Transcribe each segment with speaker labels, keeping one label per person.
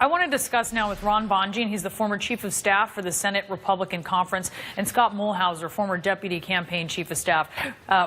Speaker 1: I want to discuss now with Ron Bonjean. He's the former chief of staff for the Senate Republican Conference, and Scott Mulhauser, former deputy campaign chief of staff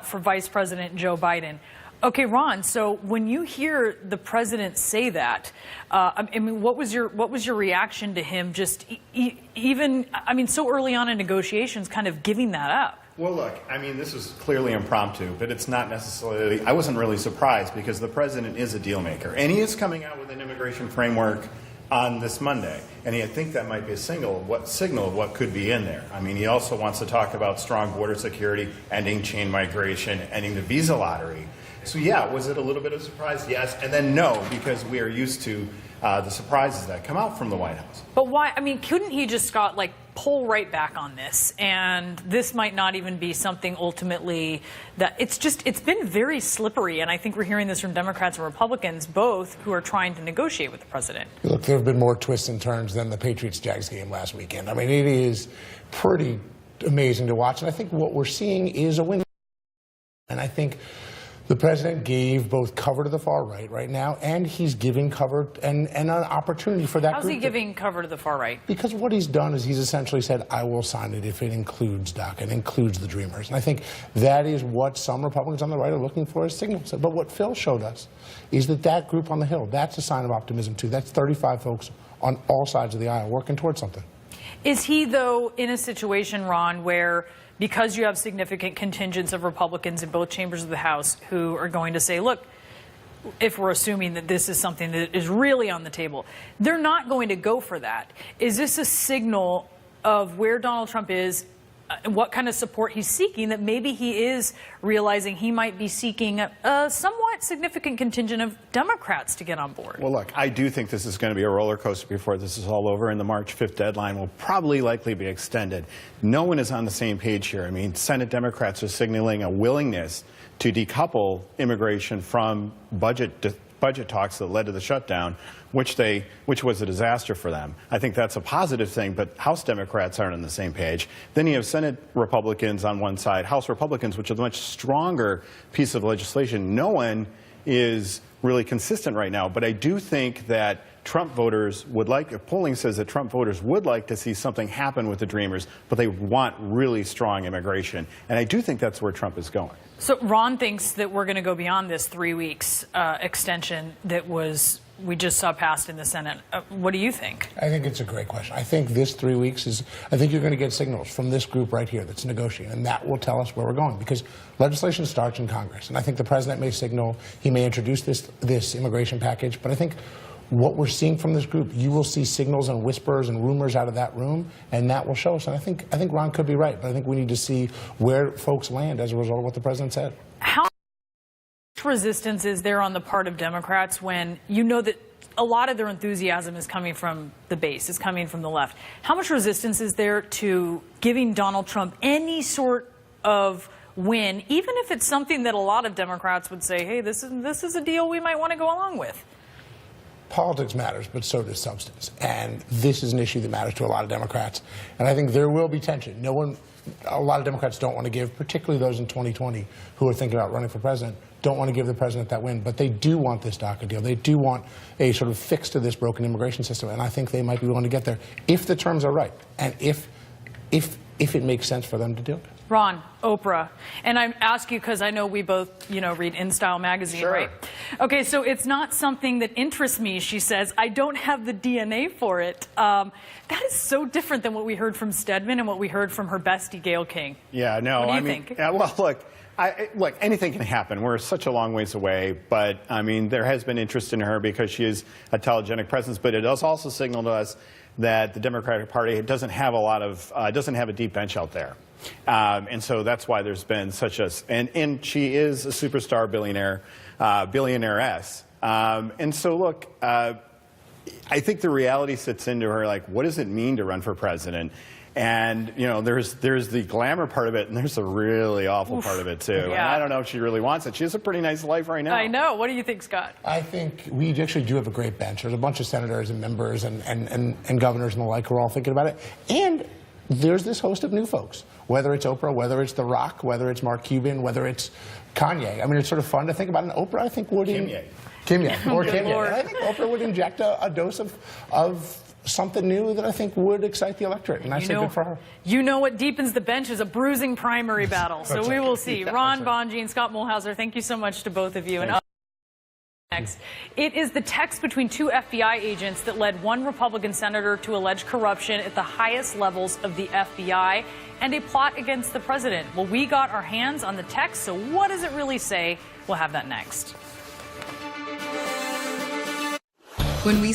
Speaker 1: for Vice President Joe Biden. Okay, Ron, so when you hear the president say that, I mean, what was your reaction to him just even, I mean, so early on in negotiations kind of giving that up?
Speaker 2: Well, look, I mean, this was clearly impromptu, but it's not necessarily, I wasn't really surprised because the president is a deal maker. And he is coming out with an immigration framework on this Monday. And I think that might be a signal of what could be in there. I mean, he also wants to talk about strong border security, ending chain migration, ending the visa lottery. So yeah, was it a little bit of a surprise? Yes, and then no, because we are used to the surprises that come out from the White House.
Speaker 1: But why, I mean, couldn't he just, Scott, like, pull right back on this? And this might not even be something ultimately that, it's been very slippery, and I think we're hearing this from Democrats and Republicans, both, who are trying to negotiate with the president.
Speaker 3: Look, there have been more twists and turns than the Patriots-Jags game last weekend. I mean, it is pretty amazing to watch, and I think what we're seeing is a win. And I think the president gave both cover to the far right now, and he's giving cover and an opportunity for that group.
Speaker 1: How's he giving cover to the far right?
Speaker 3: Because what he's done is he's essentially said, I will sign it if it includes DACA, it includes the Dreamers. And I think that is what some Republicans on the right are looking for as signals. But what Phil showed us is that group on the Hill, that's a sign of optimism too. That's 35 folks on all sides of the aisle working towards something.
Speaker 1: Is he, though, in a situation, Ron, where because you have significant contingents of Republicans in both chambers of the House who are going to say, look, if we're assuming that this is something that is really on the table, they're not going to go for that. Is this a signal of where Donald Trump is, what kind of support he's seeking, that maybe he is realizing he might be seeking a somewhat significant contingent of Democrats to get on board?
Speaker 2: Well, look, I do think this is going to be a roller coaster before this is all over, and the March 5th deadline will probably likely be extended. No one is on the same page here. I mean, Senate Democrats are signaling a willingness to decouple immigration from budget talks that led to the shutdown, which was a disaster for them. I think that's a positive thing, but House Democrats aren't on the same page. Then you have Senate Republicans on one side, House Republicans, which is a much stronger piece of legislation. No one is really consistent right now, but I do think that Trump voters would like, polling says that Trump voters would like to see something happen with the Dreamers, but they want really strong immigration. And I do think that's where Trump is going.
Speaker 1: So Ron thinks that we're going to go beyond this 3 weeks extension that we just saw passed in the Senate. What do you think?
Speaker 3: I think it's a great question. I think this 3 weeks is, I think you're going to get signals from this group right here that's negotiating, and that will tell us where we're going, because legislation starts in Congress. And I think the president may signal, he may introduce this immigration package, but I think what we're seeing from this group, you will see signals and whispers and rumors out of that room, and that will show us. And I think Ron could be right, but I think we need to see where folks land as a result of what the president said.
Speaker 1: How much resistance is there on the part of Democrats when you know that a lot of their enthusiasm is coming from the base, is coming from the left? How much resistance is there to giving Donald Trump any sort of win, even if it's something that a lot of Democrats would say, hey, this is a deal we might want to go along with?
Speaker 3: Politics matters, but so does substance. And this is an issue that matters to a lot of Democrats. And I think there will be tension. A lot of Democrats don't want to give, particularly those in 2020 who are thinking about running for president, don't want to give the president that win. But they do want this DACA deal. They do want a sort of fix to this broken immigration system. And I think they might be willing to get there if the terms are right and if it makes sense for them to do it.
Speaker 1: Ron, Oprah, and I ask you because I know we both, read In Style magazine,
Speaker 2: sure.
Speaker 1: Right? Okay, so it's not something that interests me, she says. I don't have the DNA for it. That is so different than what we heard from Stedman and what we heard from her bestie, Gayle King.
Speaker 2: Yeah, no,
Speaker 1: what do you think?
Speaker 2: Yeah, well, look, anything can happen. We're such a long ways away, but I mean, there has been interest in her because she is a telegenic presence, but it does also signal to us that the Democratic Party doesn't have a deep bench out there. And so that's why there's been such and she is a superstar billionaire-ess. And so look, I think the reality sits into her, like, what does it mean to run for president? And, there's the glamour part of it, and there's the really awful part of it, too. Yeah. And I don't know if she really wants it. She has a pretty nice life right now.
Speaker 1: I know. What do you think, Scott?
Speaker 3: I think we actually do have a great bench. There's a bunch of senators and members and governors and the like who are all thinking about it. And there's this host of new folks, whether it's Oprah, whether it's The Rock, whether it's Mark Cuban, whether it's Kanye. I mean, it's sort of fun to think about. And Oprah, I think, would... Kimye. Or Kimye.
Speaker 1: Lord.
Speaker 3: And I think Oprah would inject a dose of something new that I think would excite the electorate, and I say good for her.
Speaker 1: You know what deepens the bench is a bruising primary battle, so we will see. Ron Bonjean, Scott Mulhauser, thank you so much to both of you. And next, it is the text between two FBI agents that led one Republican senator to alleged corruption at the highest levels of the FBI and a plot against the president. Well, we got our hands on the text, so what does it really say? We'll have that next.
Speaker 4: When we